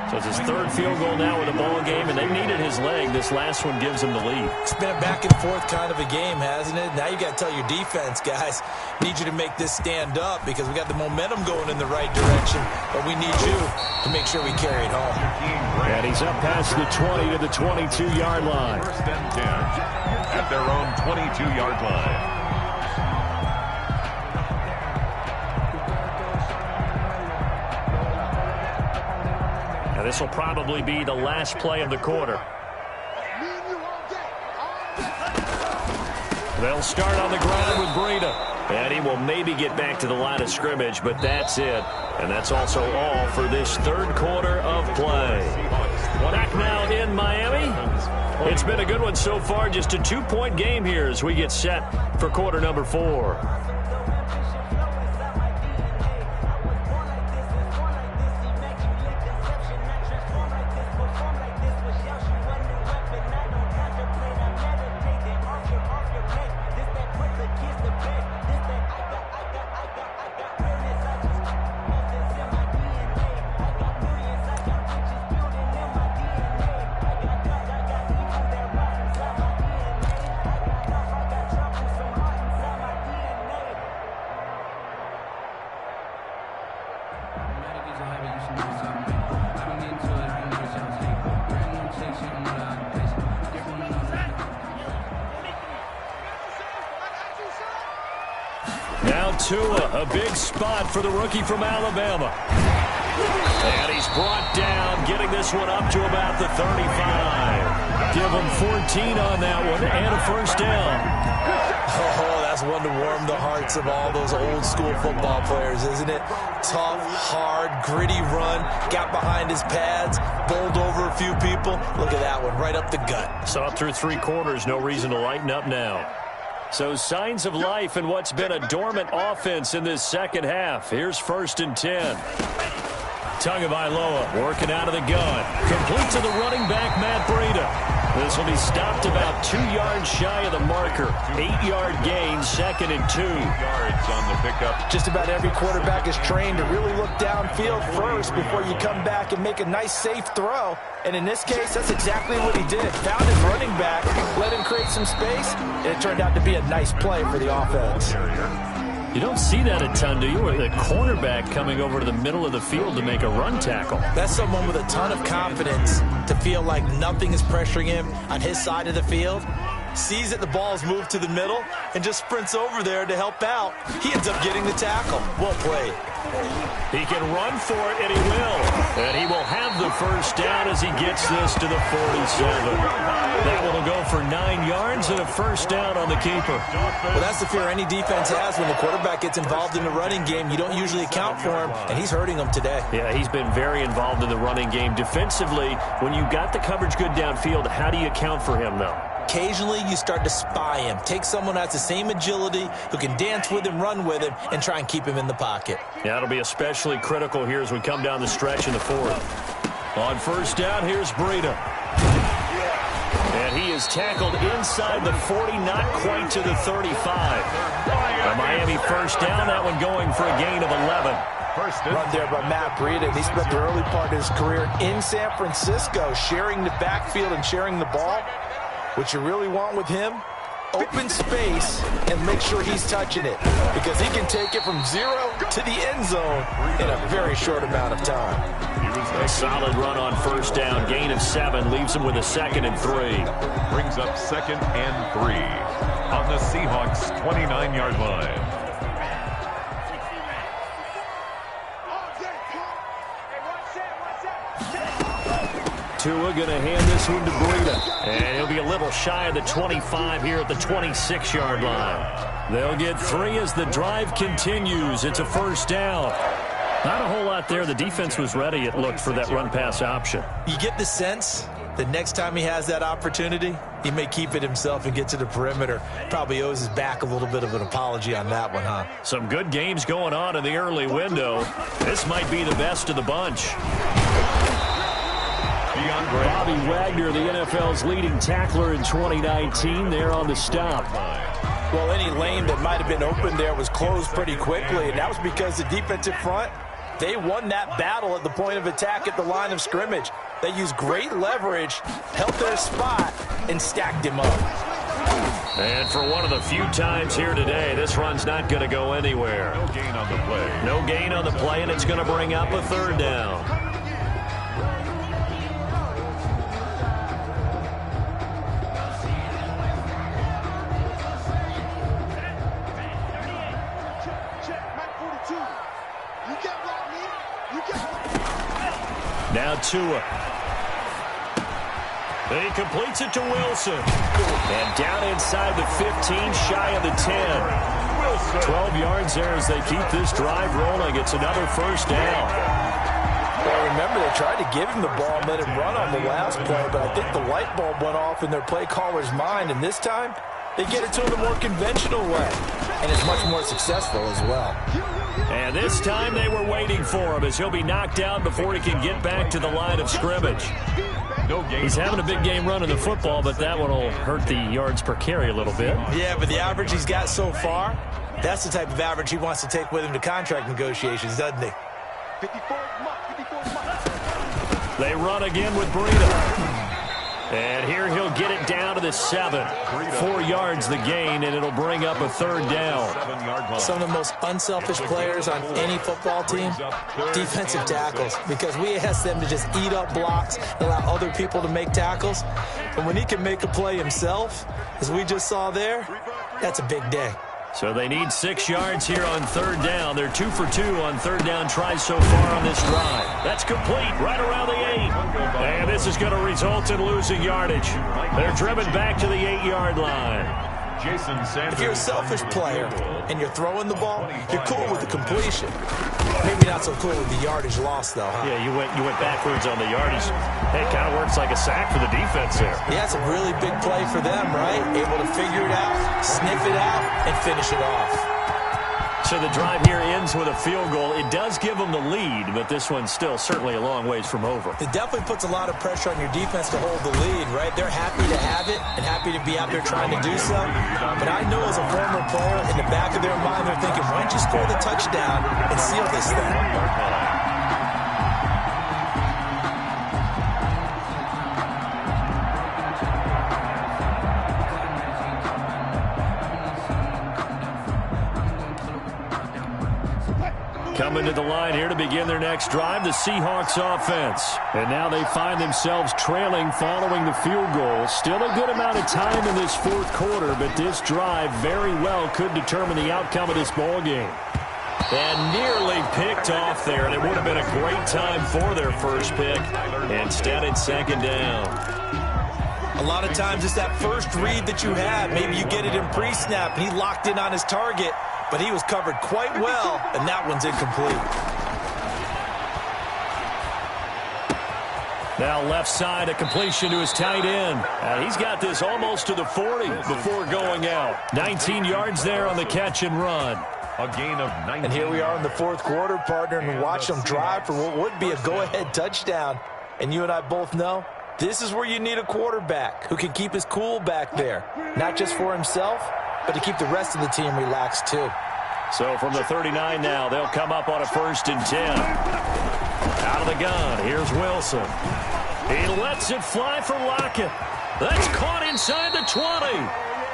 So it's his third field goal now in the ball game, and they needed his leg. This last one gives him the lead.
It's been a back-and-forth kind of a game, hasn't it? Now you got to tell your defense, guys, need you to make this stand up because we got the momentum going in the right direction, but we need you to make sure we carry it home.
And he's up past the 20 to the 22-yard line.
1st and 10 at their own 22-yard line.
This will probably be the last play of the quarter. They'll start on the ground with Breida. And he will maybe get back to the line of scrimmage, but that's it. And that's also all for this third quarter of play. Back now in Miami. It's been a good one so far. Just a 2-point game here as we get set for quarter number 4. Tua, a big spot for the rookie from Alabama. And he's brought down, getting this one up to about the 35. Give him 14 on that one and a first down.
Oh, that's one to warm the hearts of all those old school football players, isn't it? Tough, hard, gritty run, got behind his pads, bowled over a few people. Look at that one, right up the gut.
So up through 3 quarters, no reason to lighten up now. So signs of life in what's been a dormant offense in this second half. Here's 1st and 10. Tagovailoa working out of the gun. Complete to the running back, Matt Breida. This will be stopped about 2 yards shy of the marker. 8-yard gain, 2nd and 2.
8 yards on the pickup.
Just about every quarterback is trained to really look downfield first before you come back and make a nice, safe throw. And in this case, that's exactly what he did. Found his running back, let him create some space, and it turned out to be a nice play for the offense.
You don't see that a ton, do you? With a cornerback coming over to the middle of the field to make a run tackle.
That's someone with a ton of confidence to feel like nothing is pressuring him on his side of the field. sees that the ball's moved to the middle, and just sprints over there to help out. He ends up getting the tackle. Well played.
He can run for it, and he will. And he will have the first down as he gets this to the 47. That one will go for 9 yards and a first down on the keeper.
Well, that's the fear any defense has when the quarterback gets involved in the running game. You don't usually account for him, and he's hurting them today.
Yeah, he's been very involved in the running game. Defensively, when you got the coverage good downfield, how do you account for him, though?
Occasionally, you start to spy him. Take someone who has the same agility, who can dance with him, run with him, and try and keep him in the pocket.
Yeah, that'll be especially critical here as we come down the stretch in the fourth. On first down, here's Breida. And he is tackled inside the 40, not quite to the 35. A Miami first down, that one going for a gain of 11.
Run there by Matt Breida. He spent the early part of his career in San Francisco, sharing the backfield and sharing the ball. What you really want with him, open space and make sure he's touching it, because he can take it from 0 to the end zone in a very short amount of time.
A solid run on first down, gain of 7, leaves him with a 2nd and 3.
Brings up 2nd and 3 on the Seahawks' 29-yard line.
Tua going to hand this one to Breida. And he'll be a little shy of the 25 here at the 26-yard line. They'll get 3 as the drive continues. It's a first down. Not a whole lot there. The defense was ready, it looked, for that run-pass option.
You get the sense that next time he has that opportunity, he may keep it himself and get to the perimeter. Probably owes his back a little bit of an apology on that one, huh?
Some good games going on in the early window. This might be the best of the bunch. Bobby Wagner, the NFL's leading tackler in 2019, there on the stop.
Well, any lane that might have been open there was closed pretty quickly, and that was because the defensive front, they won that battle at the point of attack at the line of scrimmage. They used great leverage, held their spot, and stacked him up.
And for one of the few times here today, this run's not going to go anywhere.
No gain on the play.
No gain on the play, and it's going to bring up a 3rd down. Now Tua. He completes it to Wilson. And down inside the 15, shy of the 10. 12 yards there as they keep this drive rolling. It's another first down.
Well, remember, they tried to give him the ball and let him run on the last play, but I think the light bulb went off in their play caller's mind, and this time they get it to him the more conventional way, and it's much more successful as well.
And this time they were waiting for him as he'll be knocked down before he can get back to the line of scrimmage. He's having a big game running the football, but that one will hurt the yards per carry a little bit.
Yeah, but the average he's got so far, that's the type of average he wants to take with him to contract negotiations, doesn't he?
They run again with Breida. And here he'll get it down to the 7. 4 yards the gain, and it'll bring up a 3rd down.
Some of the most unselfish players on any football team, defensive tackles, because we ask them to just eat up blocks and allow other people to make tackles. But when he can make a play himself, as we just saw there, that's a big day.
So they need 6 yards here on 3rd down. They're 2 for 2 on 3rd down tries so far on this drive. That's complete right around the 8. And this is going to result in losing yardage. They're driven back to the 8-yard line.
If you're a selfish player and you're throwing the ball, you're cool with the completion. Maybe not so cool with the yardage loss, though, huh?
Yeah, you went backwards on the yardage. Hey, it kind of works like a sack for the defense there.
Yeah, it's a really big play for them, right? Able to figure it out, sniff it out, and finish it off.
So the drive here ends with a field goal. It does give them the lead, but this one's still certainly a long ways from over.
It definitely puts a lot of pressure on your defense to hold the lead, right? They're happy to have it and happy to be out there trying to do so. But I know as a former player, in the back of their mind, they're thinking, why don't you score the touchdown and seal this thing?
Coming to the line here to begin their next drive, the Seahawks offense. And now they find themselves trailing following the field goal. Still a good amount of time in this fourth quarter, but this drive very well could determine the outcome of this ball game. And nearly picked off there, and it would have been a great time for their first pick. Instead, it's second down.
A lot of times it's that first read that you have. Maybe you get it in pre-snap, and he locked in on his target, but he was covered quite well, and that one's incomplete.
Now left side, a completion to his tight end. He's got this almost to the 40 before going out. 19 yards there on the catch and run.
A gain of 19.
And here we are in the fourth quarter, partner, and watch them drive for what would be a go-ahead touchdown. And you and I both know this is where you need a quarterback who can keep his cool back there, not just for himself, but to keep the rest of the team relaxed too.
So from the 39 now, they'll come up on a 1st and 10. Out of the gun, here's Wilson. He lets it fly for Lockett. That's caught inside the 20.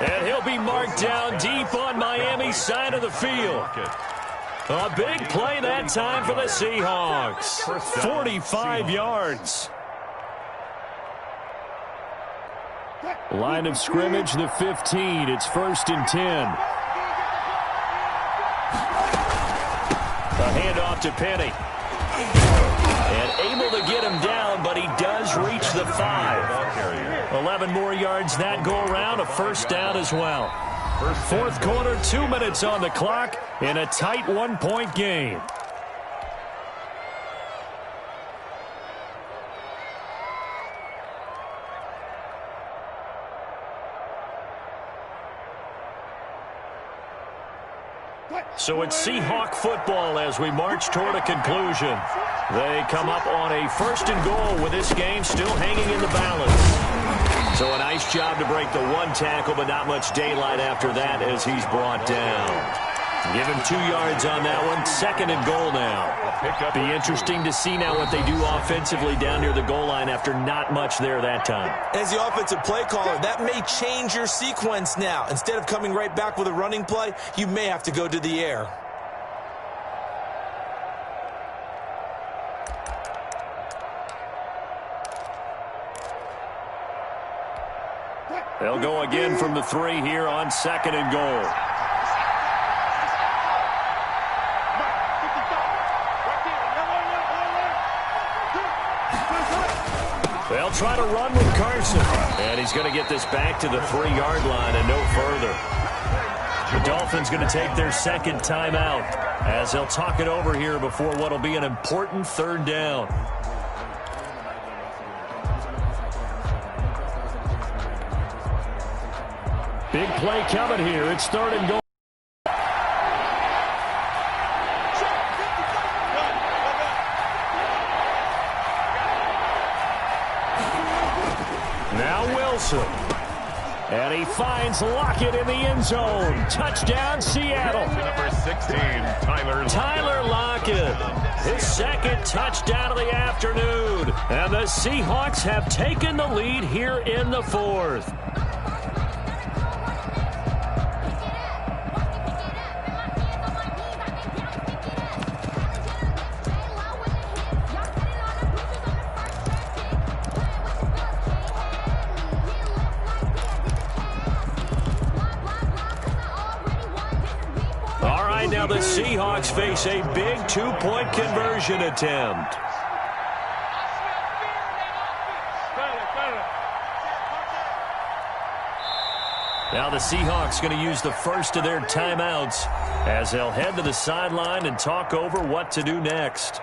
And he'll be marked down deep on Miami's side of the field. A big play that time for the Seahawks. 45 yards. Line of scrimmage, the 15. It's 1st and 10. A handoff to Penny. And able to get him down, but he does reach the 5. 11 more yards that go around, a 1st down as well. Fourth quarter, 2 minutes on the clock in a tight 1-point game. So it's Seahawk football as we march toward a conclusion. They come up on a 1st and goal with this game still hanging in the balance. So a nice job to break the one tackle, but not much daylight after that as he's brought down. Give him 2 yards on that one. 2nd and goal now. Be interesting to see now what they do offensively down near the goal line after not much there that time.
As the offensive play caller, that may change your sequence now. Instead of coming right back with a running play, you may have to go to the air.
They'll go again from the 3 here on 2nd and goal. They'll try to run with Carson. And he's going to get this back to the 3-yard line and no further. The Dolphins going to take their 2nd timeout as they'll talk it over here before what will be an important 3rd down. Big play coming here. It's 3rd and goal. Now Wilson. And he finds Lockett in the end zone. Touchdown, Seattle.
Number 16, Tyler
Lockett. His 2nd touchdown of the afternoon. And the Seahawks have taken the lead here in the 4th. Now the Seahawks face a big 2-point conversion attempt. Now the Seahawks going to use the first of their timeouts as they'll head to the sideline and talk over what to do next.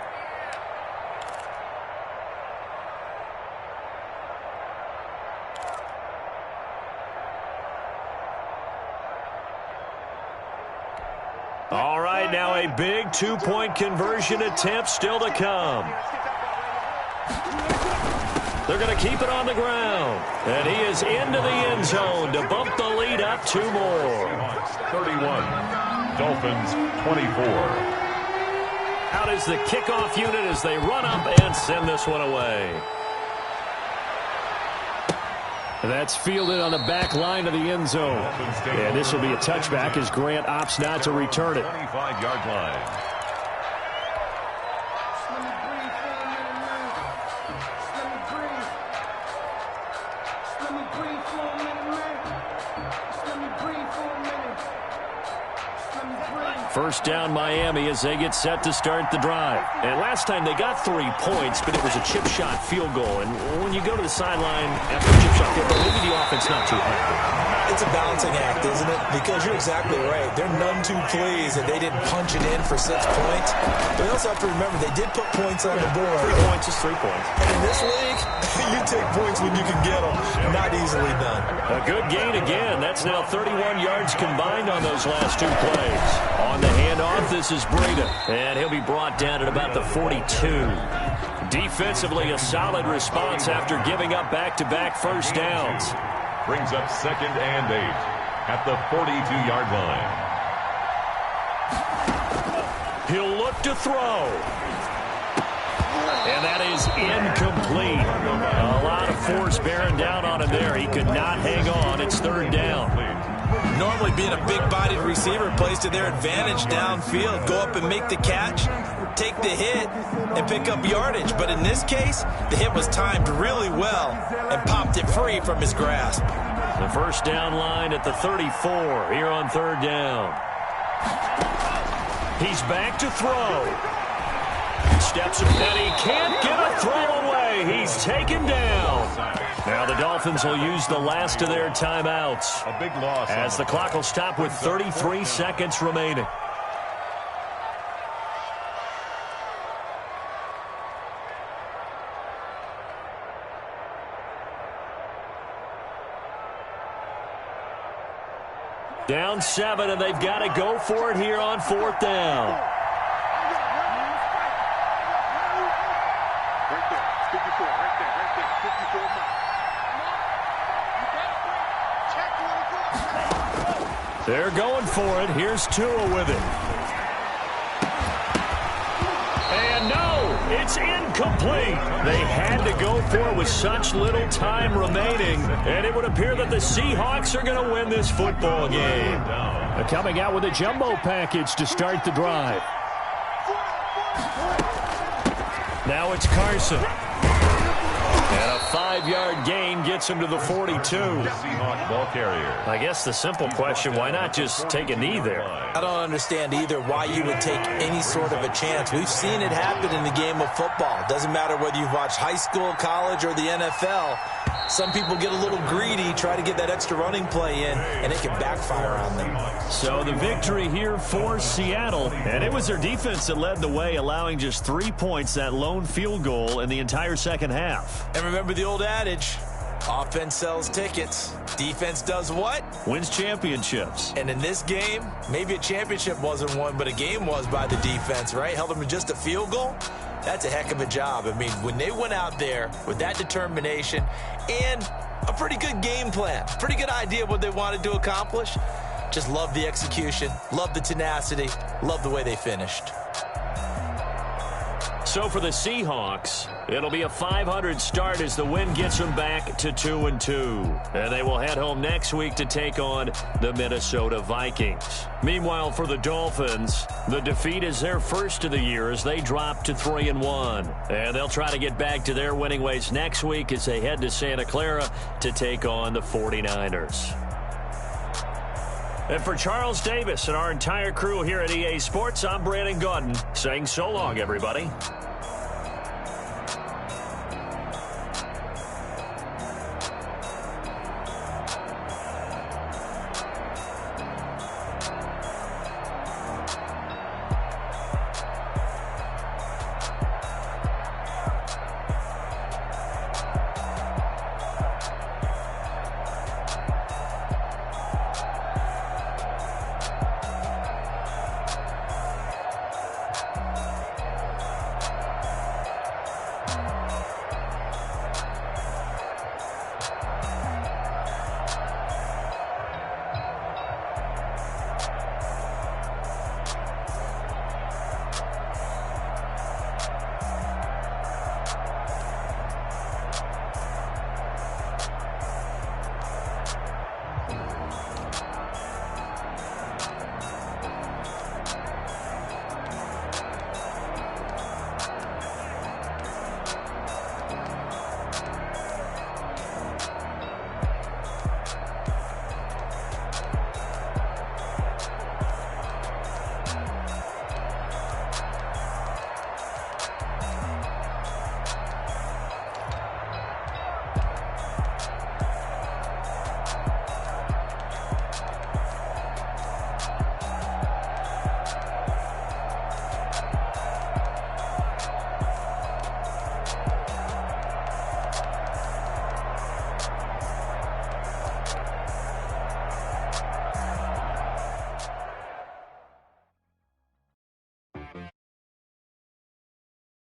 All right, now a big 2-point conversion attempt still to come. They're going to keep it on the ground. And he is into the end zone to bump the lead up 2 more.
31, Dolphins 24.
Out is the kickoff unit as they run up and send this one away. That's fielded on the back line of the end zone. And this will be a touchback as Grant opts not to return it.
25-yard line.
First down Miami as they get set to start the drive. And last time they got 3 points, but it was a chip shot field goal. And when you go to the sideline after a chip shot field goal, maybe the offense not too happy.
It's a balancing act, isn't it? Because you're exactly right. They're none too pleased that they didn't punch it in for 6 points. But you also have to remember they did put points on the board.
3 points is 3 points.
And in this league, you take points when you can get them. Not easily done.
A good gain again. That's now 31 yards combined on those last 2 plays. On the handoff, this is Breida. And he'll be brought down at about the 42. Defensively, a solid response after giving up back-to-back first downs.
Brings up 2nd and 8 at the 42-yard line.
He'll look to throw. And that is incomplete. A lot of force bearing down on him there. He could not hang on. It's 3rd down.
Normally being a big-bodied receiver plays to their advantage downfield. Go up and make the catch, take the hit, and pick up yardage. But in this case, the hit was timed really well and popped it free from his grasp.
The first down line at the 34 here on 3rd down. He's back to throw. Steps and he can't get a throw away. He's taken down. Now the Dolphins will use the last of their timeouts.
A big loss
as the clock will stop with 33 seconds remaining. Down 7, and they've got to go for it here on 4th down. They're going for it. Here's Tua with it. And no, it's incomplete. They had to go for it with such little time remaining, and it would appear that the Seahawks are going to win this football game. Coming out with a jumbo package to start the drive. Now it's Carson. And a 5-yard gain gets him to the 42.
Seahawks ball carrier.
I guess the simple question, why not just take a knee there?
I don't understand either why you would take any sort of a chance. We've seen it happen in the game of football. Doesn't matter whether you've watched high school, college, or the NFL. Some people get a little greedy, try to get that extra running play in, and it can backfire on them.
So the victory here for Seattle, and it was their defense that led the way, allowing just 3 points, that lone field goal in the entire second half.
And remember the old adage, offense sells tickets. Defense does what?
Wins championships.
And in this game, maybe a championship wasn't won, but a game was by the defense, right? Held them to just a field goal. That's a heck of a job. I mean, when they went out there with that determination and a pretty good game plan, pretty good idea of what they wanted to accomplish, just love the execution, love the tenacity, love the way they finished.
So for the Seahawks, it'll be a 500 start as the win gets them back to 2-2. And they will head home next week to take on the Minnesota Vikings. Meanwhile, for the Dolphins, the defeat is their first of the year as they drop to 3-1. And they'll try to get back to their winning ways next week as they head to Santa Clara to take on the 49ers. And for Charles Davis and our entire crew here at EA Sports, I'm Brandon Gaudin saying so long, everybody.